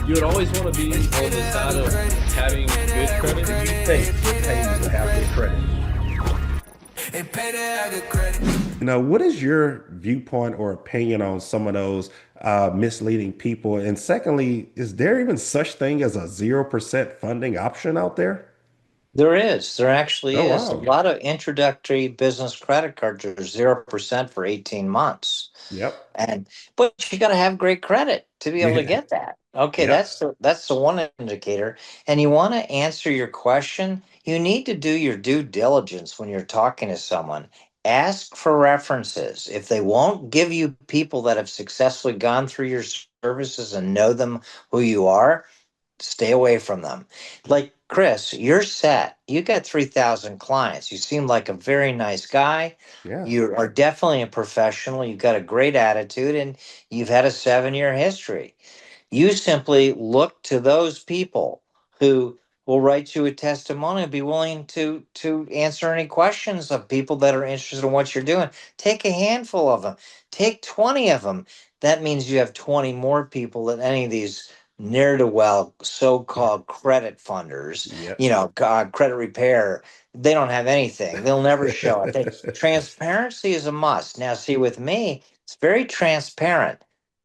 you would always want to be on the side of having good credit. Do you think it pays to have good credit? What is your viewpoint or opinion on some of those misleading people? And secondly, is there even such thing as a 0% funding option out there? There is. There actually Oh, is. A wow. lot of introductory business credit cards are 0% for 18 months. Yep. And but you got to have great credit to be able to Yeah. get that. Okay, Yep. that's the one indicator. And you want to answer your question, you need to do your due diligence when you're talking to someone. Ask for references. If they won't give you people that have successfully gone through your services and know them who you are, stay away from them. Like Chris, you're set. You got 3,000 clients. You seem like a very nice guy. Yeah. You are definitely a professional. You've got a great attitude and you've had a 7-year history. You simply look to those people who will write you a testimonial, be willing to answer any questions of people that are interested in what you're doing. Take a handful of them. Take 20 of them. That means you have 20 more people than any of these ne'er-do-well so-called credit funders, Yep. credit repair. They don't have anything. They'll never show it. Transparency is a must. Now, see, with me, it's very transparent.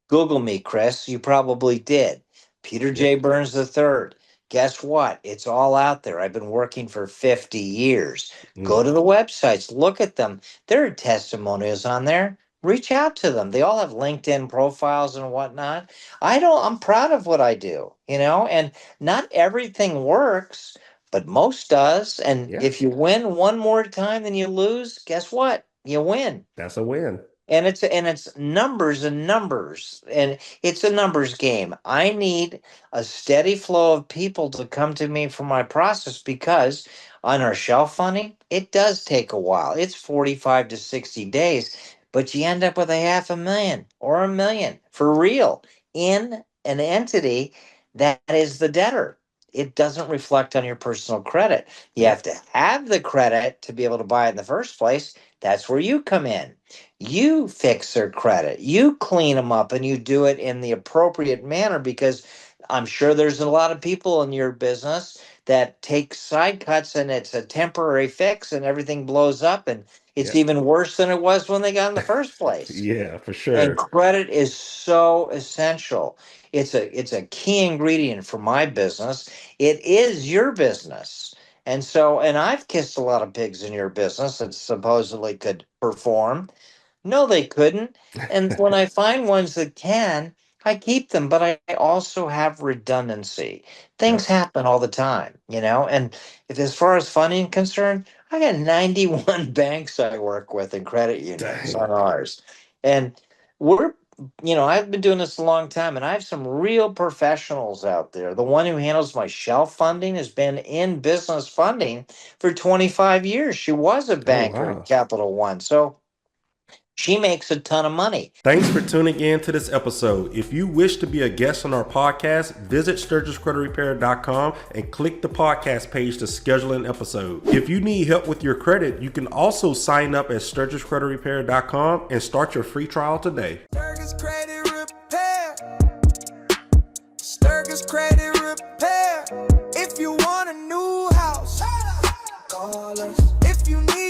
Google me, Chris. You probably did. Peter J. Yep. Burns III. Guess what? It's all out there. I've been working for 50 years. Go Mm. to the websites, look at them. There are testimonials on there. Reach out to them. They all have LinkedIn profiles and whatnot. I'm proud of what I do, and not everything works, but most does. And Yeah. if you win one more time than you lose, guess what? You win. That's a win. And it's numbers and numbers, and it's a numbers game. I need a steady flow of people to come to me for my process, because on our shelf funding it does take a while. It's 45 to 60 days, but you end up with a half a million or a million for real in an entity that is the debtor. It doesn't reflect on your personal credit. You have Yep. to have the credit to be able to buy it in the first place. That's where you come in. You fix their credit, you clean them up, and you do it in the appropriate manner, because I'm sure there's a lot of people in your business that take side cuts and it's a temporary fix and everything blows up and it's Yep. even worse than it was when they got in the first place. Yeah, for And sure. credit is so essential. It's a key ingredient for my business. It is your business. And I've kissed a lot of pigs in your business that supposedly could perform. No, they couldn't. And when I find ones that can, I keep them, but I also have redundancy. Things Yep. happen all the time, And if, as far as funding concerned, I got 91 banks I work with and credit unions Dang. on ours. And we're, I've been doing this a long time, and I have some real professionals out there. The one who handles my shelf funding has been in business funding for 25 years. She was a Oh, banker at wow. Capital One. So she makes a ton of money. Thanks for tuning in to this episode. If you wish to be a guest on our podcast, visit sturgiscreditrepair.com and click the podcast page to schedule an episode. If you need help with your credit, you can also sign up at sturgiscreditrepair.com and start your free trial today. Sturgis Credit Repair. Sturgis Credit Repair. If you want a new house, call us. If you need